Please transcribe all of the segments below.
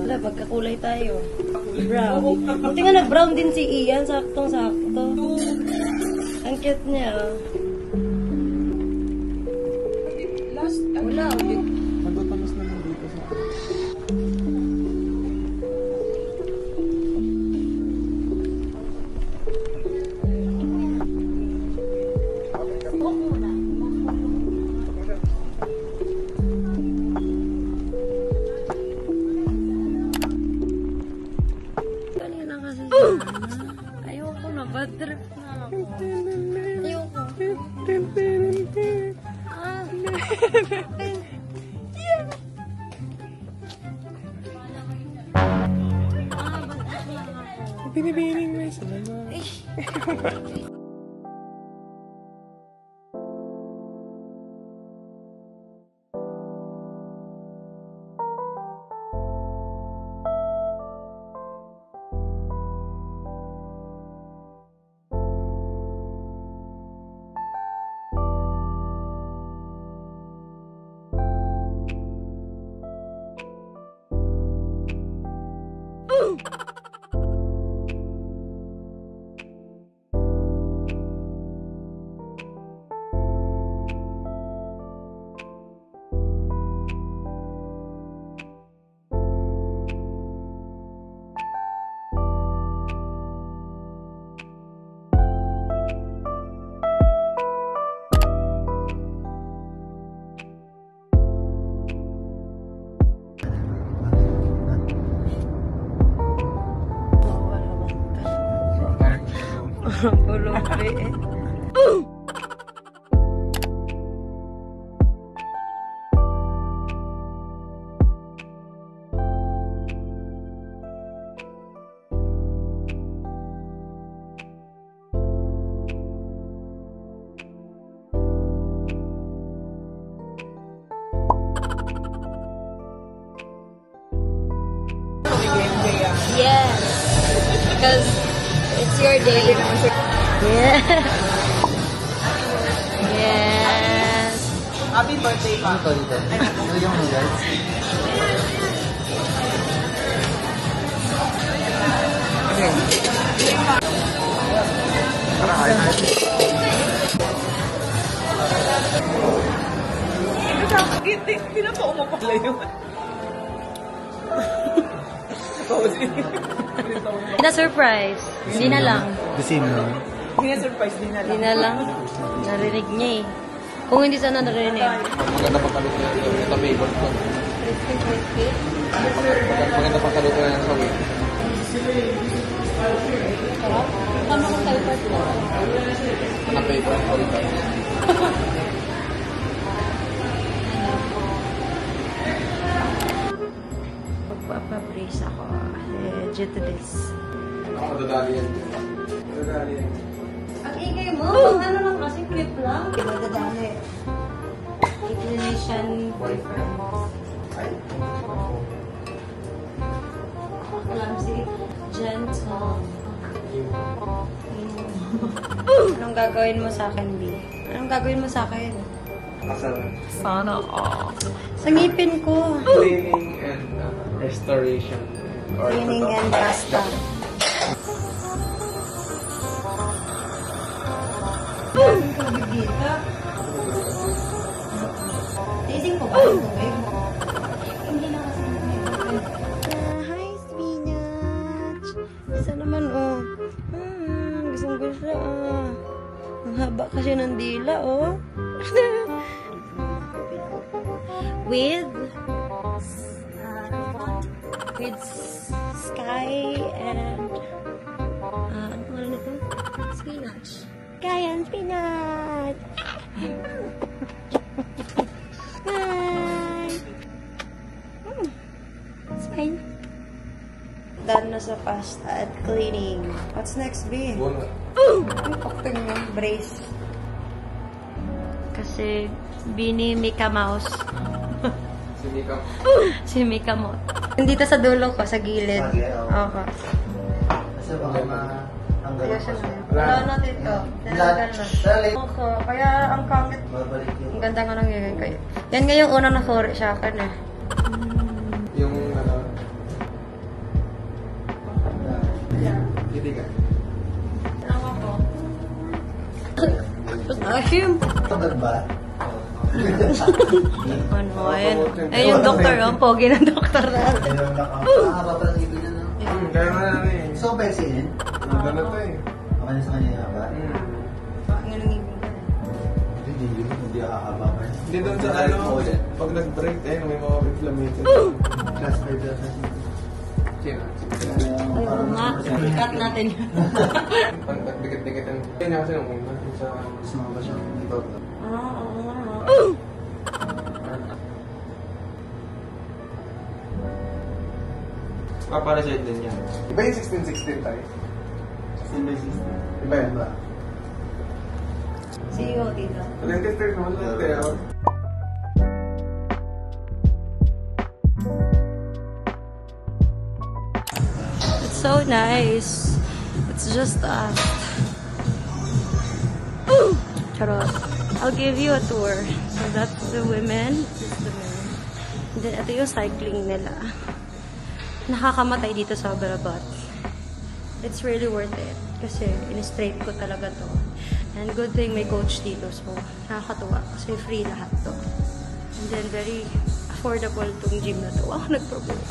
Wala, magkakulay tayo. Brown. Buti nga nag-brown din si Ian. Saktong-sakto. Ang cute niya. Wala. Magtatamas naman dito sa... Kanina kasi siya. Ayoko na. Bad trip na ako. Ayoko. Binibining mo isa naman. Ulumpi eh. Yes. Because it's your day. Yeah. Yes. Happy birthday, pa. Ito dito. Ito yung noodles. Okay. Tara, kain na. Pinapao mo pala yun. Na-surprise. Hindi na lang. The same no? Hindi nga surprise din na Hindi na lang. Narinig niya eh. Kung hindi sana narinig. Maganda pang kaluto yan. Ito favorite ko. Maganda pang kaluto yan sa week. Tama ko tayo part ko. Ano favorite ko ito? Magpapabrace ako. Due to this. Ako dadali yan. Dadali yan. Ang ingay mo? Ano lang kasi clip lang. Madadali. Inclination difference. Clumsy. Gentle. Anong gagawin mo sa akin, B? Anong gagawin mo sa akin? Sana all. Sa ngipin ko. Cleaning and restoration. Cleaning and pasta. Tasting ko ba yung tubig? Hindi na kasi hi, spinach! Isa naman, oh. Gustong gusto, ah. Ang haba kasi ng dila, oh. With sky and ano nga nito? Spinach. Sky and spinach! Hi! It's fine. Done na sa pasta at cleaning. What's next, B? Ang pakting ng brace. Kasi Bini Mika Mouse. Si Mika. Si Mika mo. Dito sa dulo ko, sa gilid. Okay. Kasi baka ang Kaya siya na. Wala na dito. Tinanggal na. So, kaya ang pangit. Ang ganda nga ng ngayon kayo. Yan nga yung unang na-sorry siya akin eh. Yung ano... Hindi ka. Ano ako? Ashim! Tagal ba? Ano, ayun. Ayun yung doktor, ang pogi ng doktor natin. Ayun, nakakahaba pa ng ipin yan. Kaya nga na eh. So, vaccine? Ang gano'n to eh. Okay na sa kanya yung haba? Ang ng ibig ko. Hindi nakakahaba pa. Hindi doon sa ano, pag nag-break, eh, may mga inflammation. Class 5 class. Sino? Ayun nga. Cut natin yun. Pag nagdikit-dikitan. Kaya niya kasi nung una sa... Gusto mo ba siya? Ikaw ba? Paparasite din yan. Iba yung 16-16 tayo. 16 by 16. Iba yan ba? See you dito. Dentist rin naman lang tayo. It's so nice. It's just Charot. I'll give you a tour. So that's the women. This is the men. And then ito yung cycling nila. Nakakamatay dito sa Barabat. It's really worth it. Kasi in-straight ko talaga to. And good thing may coach dito. So nakakatuwa. Kasi free lahat to. And then very affordable tong gym na to. Wow, nag-propose.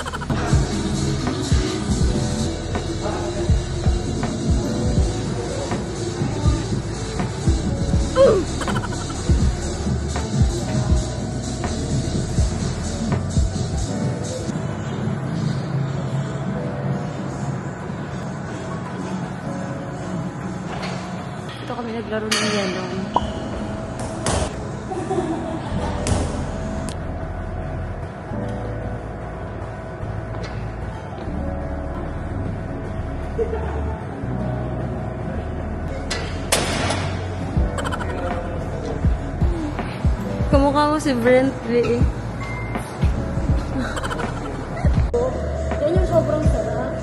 Ito kami naglaro ng yelo. Kamukha mo si Brent V. Yan yung sobrang sarap.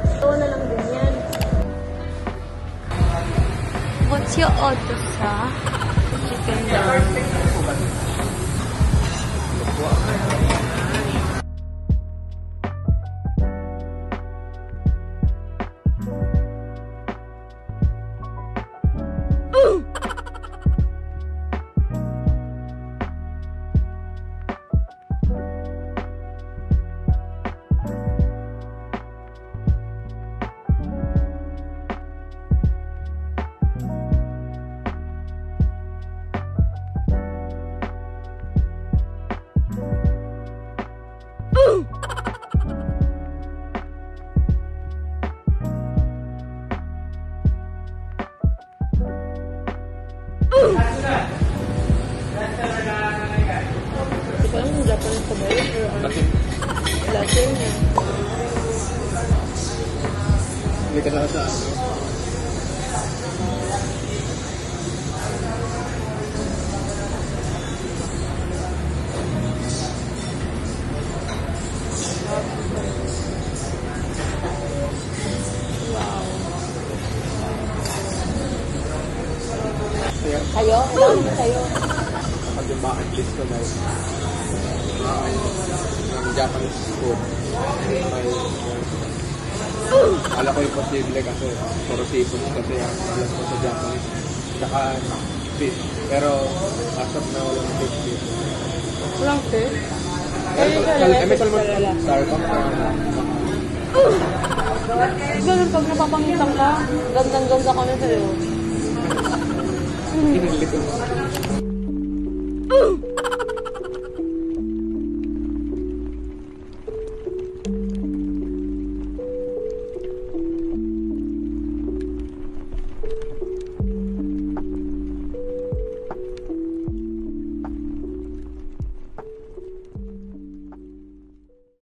Ito na lang din yan. What's your order sa chicken down? Hindi ko alam kung Japanese ka ba yun or ano. Latin na. Hindi ka sa ano. Kayo? Ilan kayo? Kapag yung bucket list ko guys. Ng Japanese food. Alam ko imposible kasi puro seafood kasi ang alam ko sa Japanese. Tsaka fish. Pero as of now walang fish dito. Walang fish? May salmon Starbucks na Ganun pag napapangitan ka, gandang-ganda ka na sa'yo. Hinili ko.